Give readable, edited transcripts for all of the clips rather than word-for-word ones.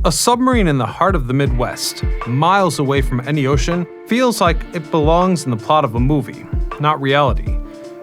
A submarine in the heart of the Midwest, miles away from any ocean, feels like it belongs in the plot of a movie, not reality.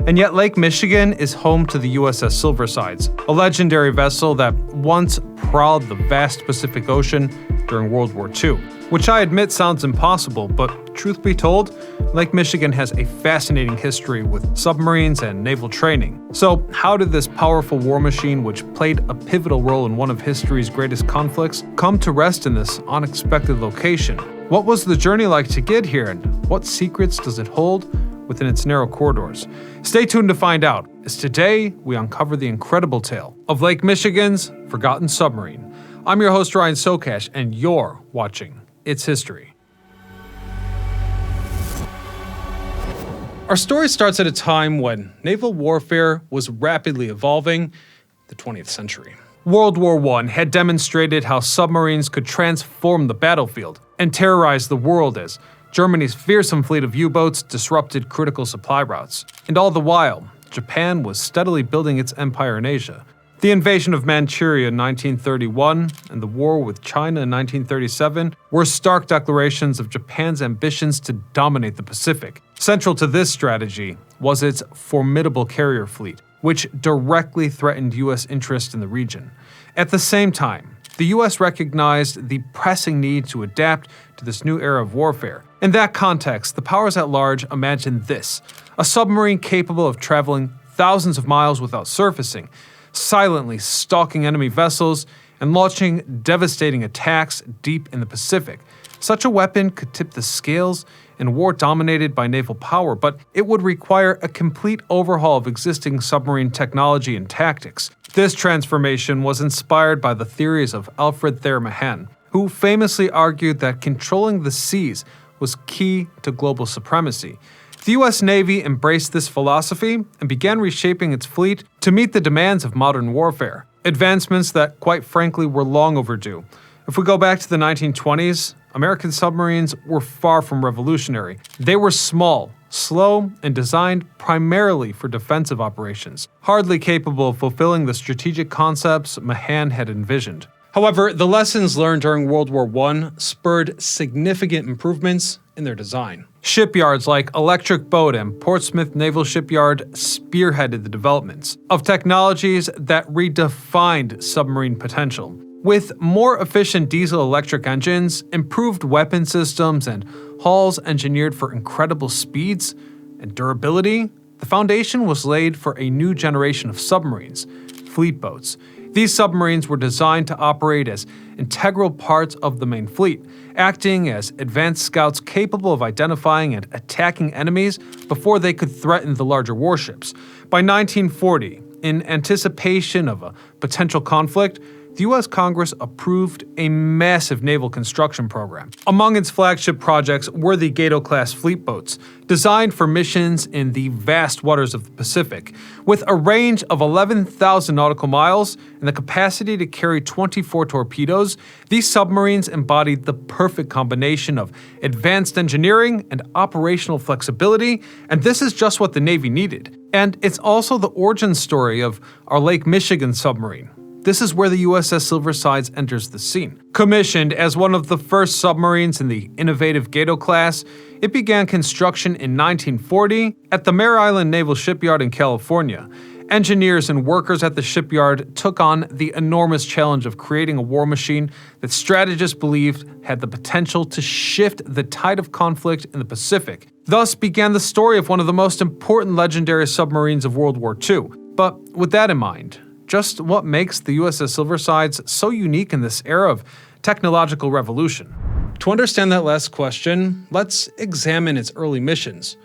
And yet Lake Michigan is home to the USS Silversides, a legendary vessel that once prowled the vast Pacific Ocean during World War II. Which I admit sounds impossible, but truth be told, Lake Michigan has a fascinating history with submarines and naval training. So how did this powerful war machine, which played a pivotal role in one of history's greatest conflicts, come to rest in this unexpected location? What was the journey like to get here, and what secrets does it hold within its narrow corridors? Stay tuned to find out, as today we uncover the incredible tale of Lake Michigan's forgotten submarine. I'm your host Ryan Sokash, and you're watching It's History. Our story starts at a time when naval warfare was rapidly evolving, the 20th century. World War I had demonstrated how submarines could transform the battlefield and terrorize the world as Germany's fearsome fleet of U-boats disrupted critical supply routes. And all the while, Japan was steadily building its empire in Asia. The invasion of Manchuria in 1931 and the war with China in 1937 were stark declarations of Japan's ambitions to dominate the Pacific. Central to this strategy was its formidable carrier fleet, which directly threatened U.S. interest in the region. At the same time, the U.S. recognized the pressing need to adapt to this new era of warfare. In that context, the powers at large imagined this: a submarine capable of traveling thousands of miles without surfacing, silently stalking enemy vessels, and launching devastating attacks deep in the Pacific. Such a weapon could tip the scales in a war dominated by naval power, but it would require a complete overhaul of existing submarine technology and tactics. This transformation was inspired by the theories of Alfred Thayer Mahan, who famously argued that controlling the seas was key to global supremacy. The U.S. Navy embraced this philosophy and began reshaping its fleet to meet the demands of modern warfare, advancements that, quite frankly, were long overdue. If we go back to the 1920s, American submarines were far from revolutionary. They were small, slow, and designed primarily for defensive operations, hardly capable of fulfilling the strategic concepts Mahan had envisioned. However, the lessons learned during World War I spurred significant improvements in their design. Shipyards like Electric Boat and Portsmouth Naval Shipyard spearheaded the developments of technologies that redefined submarine potential. With more efficient diesel-electric engines, improved weapon systems, and hulls engineered for incredible speeds and durability, the foundation was laid for a new generation of submarines, fleet boats. These submarines were designed to operate as integral parts of the main fleet, acting as advanced scouts capable of identifying and attacking enemies before they could threaten the larger warships. By 1940, in anticipation of a potential conflict, the U.S. Congress approved a massive naval construction program. Among its flagship projects were the Gato-class fleet boats, designed for missions in the vast waters of the Pacific. With a range of 11,000 nautical miles and the capacity to carry 24 torpedoes, these submarines embodied the perfect combination of advanced engineering and operational flexibility, and this is just what the Navy needed. And it's also the origin story of our Lake Michigan submarine. This is where the USS Silversides enters the scene. Commissioned as one of the first submarines in the innovative Gato class, it began construction in 1940 at the Mare Island Naval Shipyard in California. Engineers and workers at the shipyard took on the enormous challenge of creating a war machine that strategists believed had the potential to shift the tide of conflict in the Pacific. Thus began the story of one of the most important legendary submarines of World War II. But with that in mind, just what makes the USS Silversides so unique in this era of technological revolution? To understand that last question, let's examine its early missions,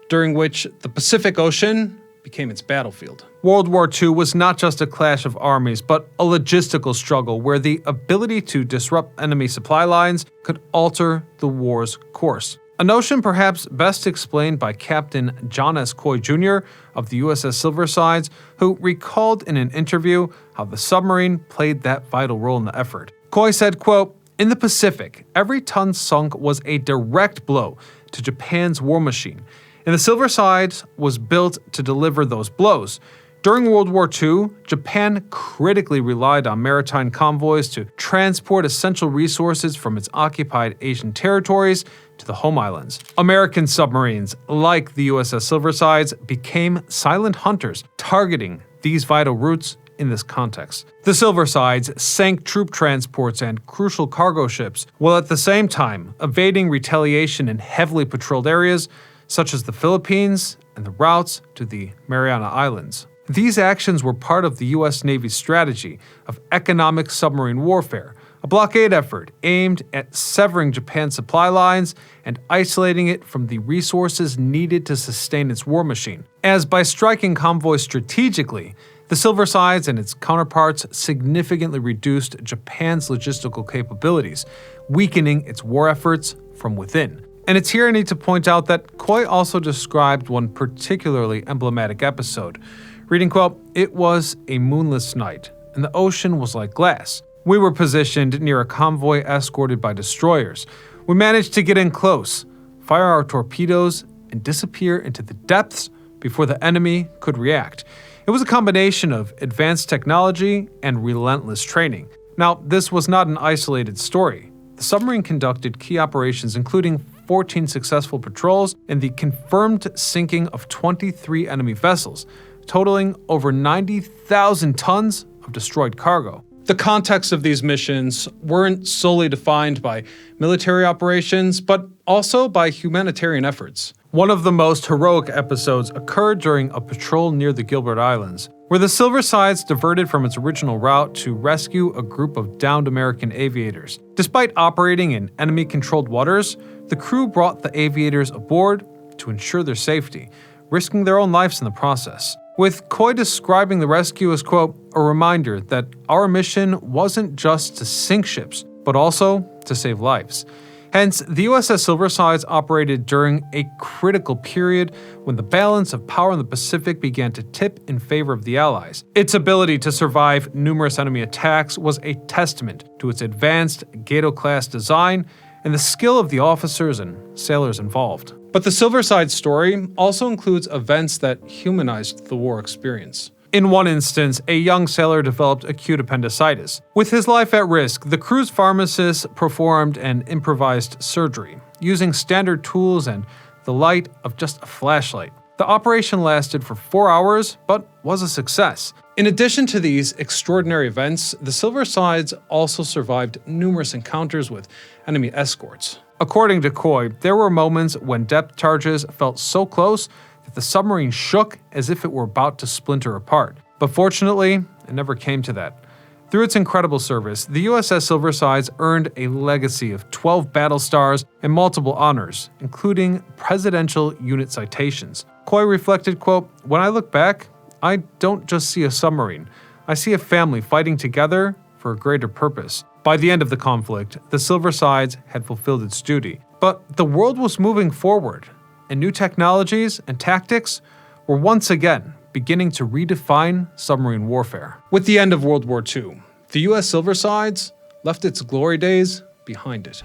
during which the Pacific Ocean became its battlefield. World War II was not just a clash of armies, but a logistical struggle where the ability to disrupt enemy supply lines could alter the war's course. A notion perhaps best explained by Captain John S. Coy Jr. of the USS Silversides, who recalled in an interview how the submarine played that vital role in the effort. Coy said, quote, "In the Pacific, every ton sunk was a direct blow to Japan's war machine, and the Silversides was built to deliver those blows. During World War II, Japan critically relied on maritime convoys to transport essential resources from its occupied Asian territories to the home islands. American submarines, like the USS Silversides, became silent hunters, targeting these vital routes in this context. The Silversides sank troop transports and crucial cargo ships, while at the same time evading retaliation in heavily patrolled areas such as the Philippines and the routes to the Mariana Islands. These actions were part of the U.S. Navy's strategy of economic submarine warfare, a blockade effort aimed at severing Japan's supply lines and isolating it from the resources needed to sustain its war machine. As by striking convoys strategically, the Silversides and its counterparts significantly reduced Japan's logistical capabilities, weakening its war efforts from within. And it's here I need to point out that Coy also described one particularly emblematic episode. Reading, quote, "It was a moonless night, and the ocean was like glass. We were positioned near a convoy escorted by destroyers. We managed to get in close, fire our torpedoes, and disappear into the depths before the enemy could react. It was a combination of advanced technology and relentless training." Now, this was not an isolated story. The submarine conducted key operations including 14 successful patrols and the confirmed sinking of 23 enemy vessels, totaling over 90,000 tons of destroyed cargo. The context of these missions weren't solely defined by military operations, but also by humanitarian efforts. One of the most heroic episodes occurred during a patrol near the Gilbert Islands, where the Silversides diverted from its original route to rescue a group of downed American aviators. Despite operating in enemy-controlled waters, the crew brought the aviators aboard to ensure their safety, risking their own lives in the process. With Coy describing the rescue as, quote, "a reminder that our mission wasn't just to sink ships, but also to save lives." Hence, the USS Silversides operated during a critical period when the balance of power in the Pacific began to tip in favor of the Allies. Its ability to survive numerous enemy attacks was a testament to its advanced Gato-class design and the skill of the officers and sailors involved. But the Silverside story also includes events that humanized the war experience. In one instance, a young sailor developed acute appendicitis. With his life at risk, the crew's pharmacist performed an improvised surgery, using standard tools and the light of just a flashlight. The operation lasted for 4 hours, but was a success. In addition to these extraordinary events, the Silversides also survived numerous encounters with enemy escorts. According to Coy, there were moments when depth charges felt so close that the submarine shook as if it were about to splinter apart. But fortunately, it never came to that. Through its incredible service, the USS Silversides earned a legacy of 12 battle stars and multiple honors, including presidential unit citations. Coy reflected, quote, "When I look back, I don't just see a submarine. I see a family fighting together for a greater purpose." By the end of the conflict, the Silversides had fulfilled its duty. But the world was moving forward, and new technologies and tactics were once again beginning to redefine submarine warfare. With the end of World War II, the U.S. Silversides left its glory days behind it.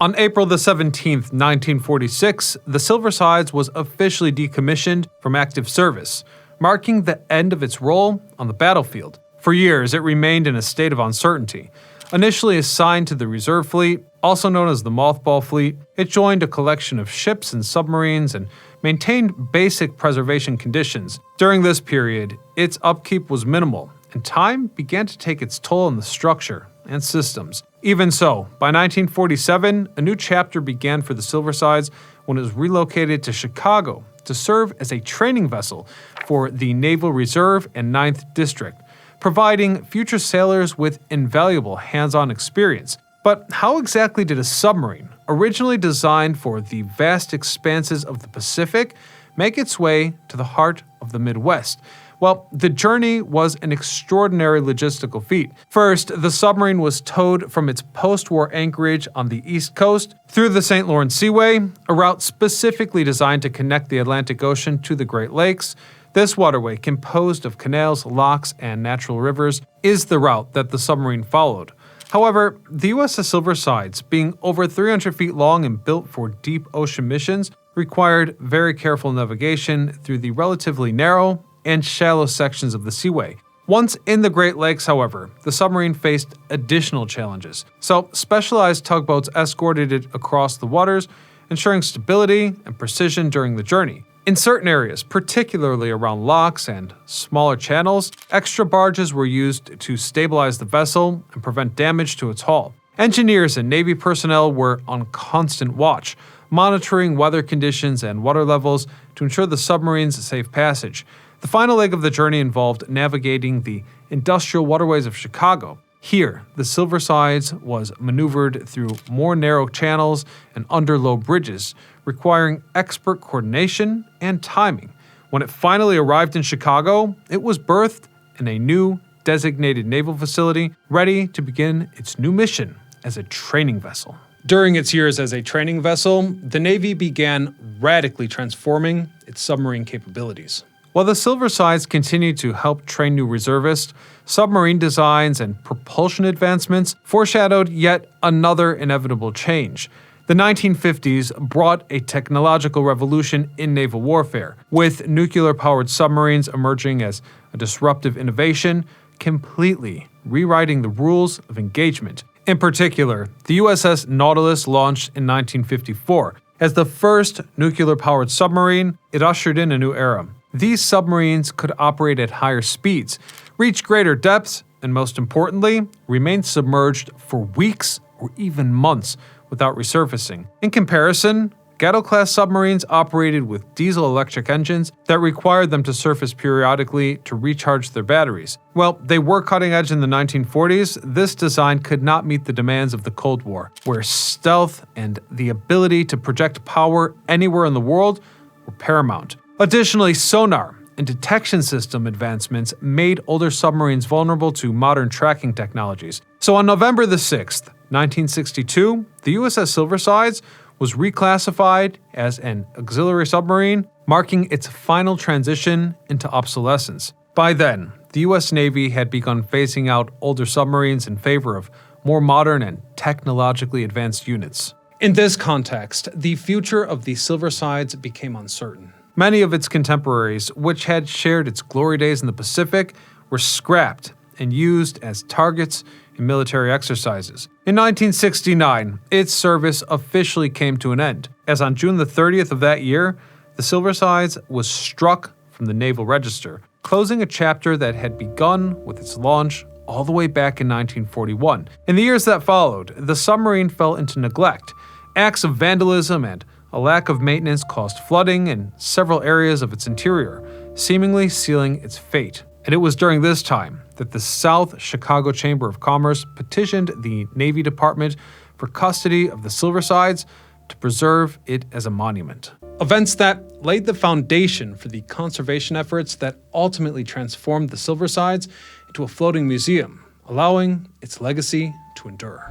On April the 17th, 1946, the Silversides was officially decommissioned from active service, marking the end of its role on the battlefield. For years, it remained in a state of uncertainty. Initially assigned to the Reserve Fleet, also known as the Mothball Fleet, it joined a collection of ships and submarines and maintained basic preservation conditions. During this period, its upkeep was minimal, and time began to take its toll on the structure and systems. Even so, by 1947, a new chapter began for the Silversides when it was relocated to Chicago to serve as a training vessel for the Naval Reserve and 9th District, providing future sailors with invaluable hands-on experience. But how exactly did a submarine, originally designed for the vast expanses of the Pacific, make its way to the heart of the Midwest? Well, the journey was an extraordinary logistical feat. First, the submarine was towed from its post-war anchorage on the East Coast through the St. Lawrence Seaway, a route specifically designed to connect the Atlantic Ocean to the Great Lakes. This waterway, composed of canals, locks, and natural rivers, is the route that the submarine followed. However, the USS Silversides, being over 300 feet long and built for deep ocean missions, required very careful navigation through the relatively narrow and shallow sections of the seaway. Once in the Great Lakes, however, the submarine faced additional challenges, so specialized tugboats escorted it across the waters, ensuring stability and precision during the journey. In certain areas, particularly around locks and smaller channels, extra barges were used to stabilize the vessel and prevent damage to its hull. Engineers and Navy personnel were on constant watch, monitoring weather conditions and water levels to ensure the submarine's safe passage. The final leg of the journey involved navigating the industrial waterways of Chicago. Here, the Silversides was maneuvered through more narrow channels and under low bridges, requiring expert coordination and timing. When it finally arrived in Chicago, it was berthed in a new designated naval facility, ready to begin its new mission as a training vessel. During its years as a training vessel, the Navy began radically transforming its submarine capabilities. While the Silversides continued to help train new reservists, submarine designs and propulsion advancements foreshadowed yet another inevitable change. The 1950s brought a technological revolution in naval warfare, with nuclear-powered submarines emerging as a disruptive innovation, completely rewriting the rules of engagement. In particular, the USS Nautilus launched in 1954. As the first nuclear-powered submarine, it ushered in a new era. These submarines could operate at higher speeds, reach greater depths, and most importantly, remain submerged for weeks or even months without resurfacing. In comparison, Gatto-class submarines operated with diesel-electric engines that required them to surface periodically to recharge their batteries. While they were cutting-edge in the 1940s, this design could not meet the demands of the Cold War, where stealth and the ability to project power anywhere in the world were paramount. Additionally, sonar and detection system advancements made older submarines vulnerable to modern tracking technologies. So on November the 6th, 1962, the USS Silversides was reclassified as an auxiliary submarine, marking its final transition into obsolescence. By then, the U.S. Navy had begun phasing out older submarines in favor of more modern and technologically advanced units. In this context, the future of the Silversides became uncertain. Many of its contemporaries, which had shared its glory days in the Pacific, were scrapped and used as targets in military exercises. In 1969, its service officially came to an end, as on June the 30th of that year, the Silversides was struck from the Naval Register, closing a chapter that had begun with its launch all the way back in 1941. In the years that followed, the submarine fell into neglect. Acts of vandalism and a lack of maintenance caused flooding in several areas of its interior, seemingly sealing its fate. And it was during this time that the South Chicago Chamber of Commerce petitioned the Navy Department for custody of the Silversides to preserve it as a monument. Events that laid the foundation for the conservation efforts that ultimately transformed the Silversides into a floating museum, allowing its legacy to endure.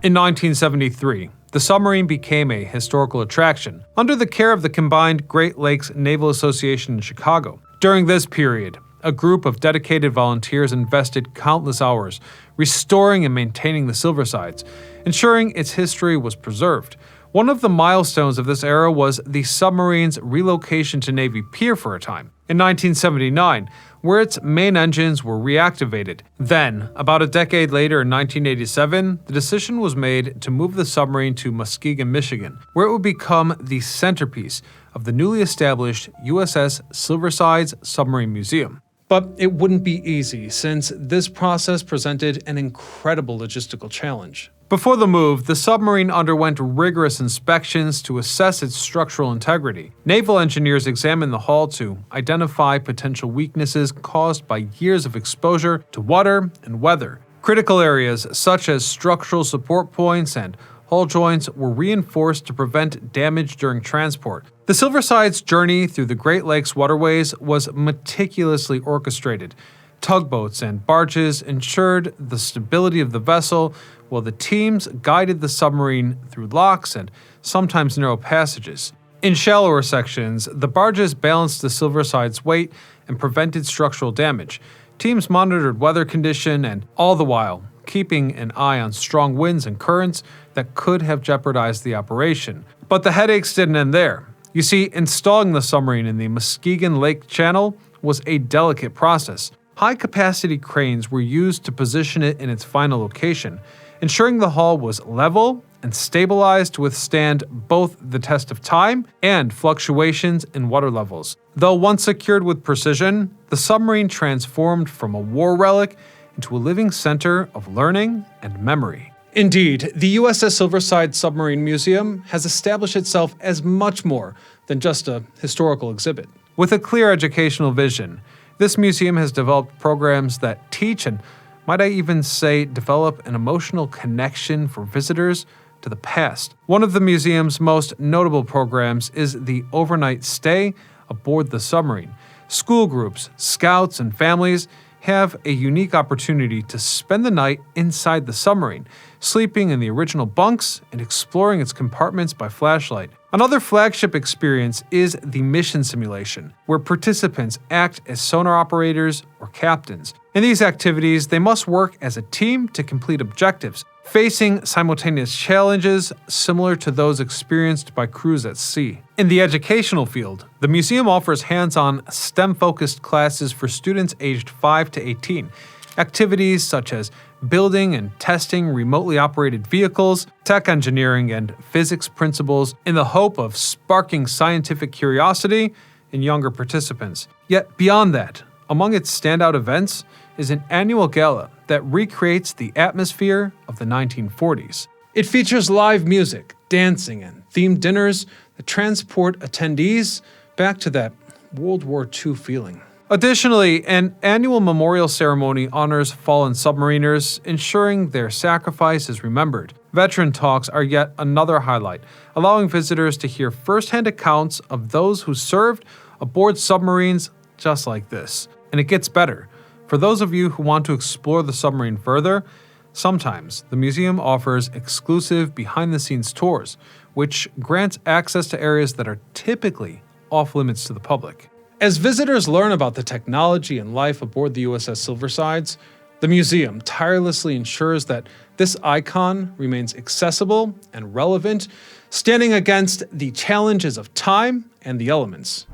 In 1973, the submarine became a historical attraction under the care of the combined Great Lakes Naval Association in Chicago. During this period, a group of dedicated volunteers invested countless hours restoring and maintaining the Silversides, ensuring its history was preserved. One of the milestones of this era was the submarine's relocation to Navy Pier for a time, in 1979, where its main engines were reactivated. Then, about a decade later in 1987, the decision was made to move the submarine to Muskegon, Michigan, where it would become the centerpiece of the newly established USS Silversides Submarine Museum. But it wouldn't be easy, since this process presented an incredible logistical challenge. Before the move, the submarine underwent rigorous inspections to assess its structural integrity. Naval engineers examined the hull to identify potential weaknesses caused by years of exposure to water and weather. Critical areas such as structural support points and hull joints were reinforced to prevent damage during transport. The Silverside's journey through the Great Lakes waterways was meticulously orchestrated. Tugboats and barges ensured the stability of the vessel, while the teams guided the submarine through locks and sometimes narrow passages. In shallower sections, the barges balanced the Silverside's weight and prevented structural damage. Teams monitored weather condition and, all the while, keeping an eye on strong winds and currents that could have jeopardized the operation. But the headaches didn't end there. You see, installing the submarine in the Muskegon Lake Channel was a delicate process. High-capacity cranes were used to position it in its final location, ensuring the hull was level and stabilized to withstand both the test of time and fluctuations in water levels. Though once secured with precision, the submarine transformed from a war relic into a living center of learning and memory. Indeed, the USS Silversides Submarine Museum has established itself as much more than just a historical exhibit. With a clear educational vision, this museum has developed programs that teach and, might I even say, develop an emotional connection for visitors to the past. One of the museum's most notable programs is the overnight stay aboard the submarine. School groups, scouts, and families have a unique opportunity to spend the night inside the submarine, sleeping in the original bunks and exploring its compartments by flashlight. Another flagship experience is the mission simulation, where participants act as sonar operators or captains. In these activities, they must work as a team to complete objectives, facing simultaneous challenges similar to those experienced by crews at sea. In the educational field, the museum offers hands-on STEM-focused classes for students aged 5 to 18. Activities such as building and testing remotely operated vehicles, tech engineering, and physics principles in the hope of sparking scientific curiosity in younger participants. Yet beyond that, among its standout events is an annual gala that recreates the atmosphere of the 1940s. It features live music, dancing, and themed dinners that transport attendees back to that World War II feeling. Additionally, an annual memorial ceremony honors fallen submariners, ensuring their sacrifice is remembered. Veteran talks are yet another highlight, allowing visitors to hear firsthand accounts of those who served aboard submarines just like this. And it gets better. For those of you who want to explore the submarine further, sometimes the museum offers exclusive behind-the-scenes tours, which grants access to areas that are typically off-limits to the public. As visitors learn about the technology and life aboard the USS Silversides, the museum tirelessly ensures that this icon remains accessible and relevant, standing against the challenges of time and the elements.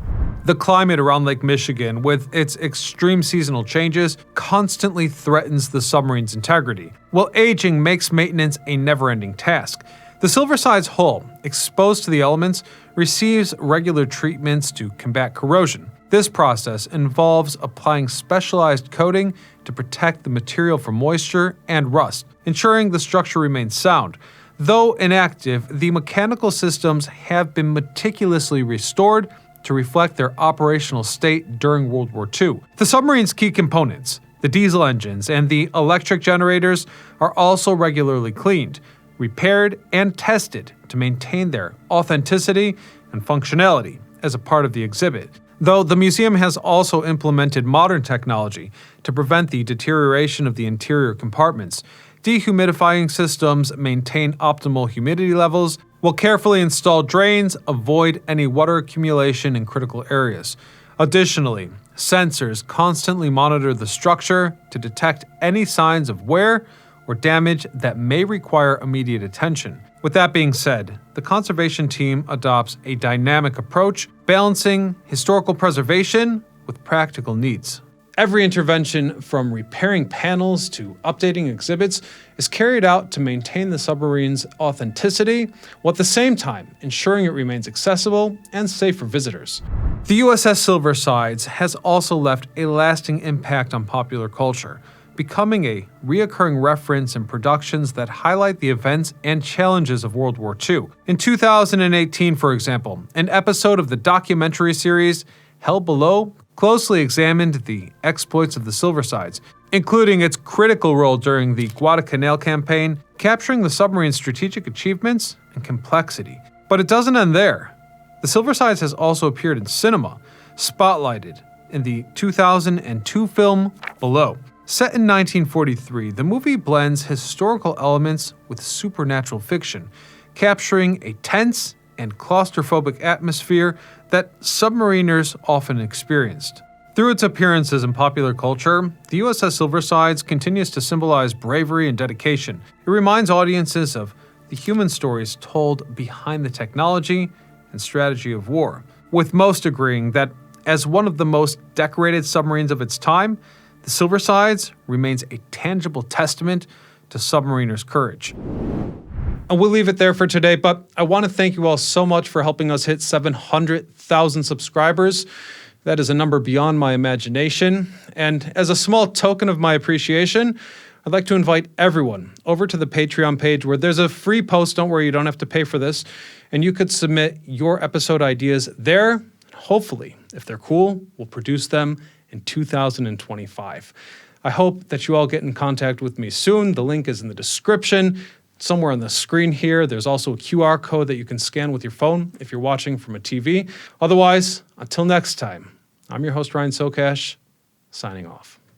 The climate around Lake Michigan, with its extreme seasonal changes, constantly threatens the submarine's integrity, while aging makes maintenance a never-ending task. The Silverside's hull, exposed to the elements, receives regular treatments to combat corrosion. This process involves applying specialized coating to protect the material from moisture and rust, ensuring the structure remains sound. Though inactive, the mechanical systems have been meticulously restored to reflect their operational state during World War II. The submarine's key components, the diesel engines and the electric generators, are also regularly cleaned, repaired, and tested to maintain their authenticity and functionality as a part of the exhibit. Though the museum has also implemented modern technology to prevent the deterioration of the interior compartments. Dehumidifying systems maintain optimal humidity levels, while carefully installed drains avoid any water accumulation in critical areas. Additionally, sensors constantly monitor the structure to detect any signs of wear or damage that may require immediate attention. With that being said, the conservation team adopts a dynamic approach, balancing historical preservation with practical needs. Every intervention, from repairing panels to updating exhibits, is carried out to maintain the submarine's authenticity, while at the same time ensuring it remains accessible and safe for visitors. The USS Silversides has also left a lasting impact on popular culture, becoming a reoccurring reference in productions that highlight the events and challenges of World War II. In 2018, for example, an episode of the documentary series Hell Below closely examined the exploits of the Silversides, including its critical role during the Guadalcanal campaign, capturing the submarine's strategic achievements and complexity. But it doesn't end there. The Silversides has also appeared in cinema, spotlighted in the 2002 film Below. Set in 1943, the movie blends historical elements with supernatural fiction, capturing a tense and claustrophobic atmosphere that submariners often experienced. Through its appearances in popular culture, the USS Silversides continues to symbolize bravery and dedication. It reminds audiences of the human stories told behind the technology and strategy of war, with most agreeing that As one of the most decorated submarines of its time, the Silversides remains a tangible testament to submariners' courage. And we'll leave it there for today, but I want to thank you all so much for helping us hit 700,000 subscribers. That is a number beyond my imagination. And as a small token of my appreciation, I'd like to invite everyone over to the Patreon page where there's a free post. Don't worry, you don't have to pay for this. And you could submit your episode ideas there. Hopefully, if they're cool, we'll produce them in 2025. I hope that you all get in contact with me soon. The link is in the description. Somewhere on the screen here, there's also a QR code that you can scan with your phone if you're watching from a TV. Otherwise, until next time, I'm your host, Ryan Socash, signing off.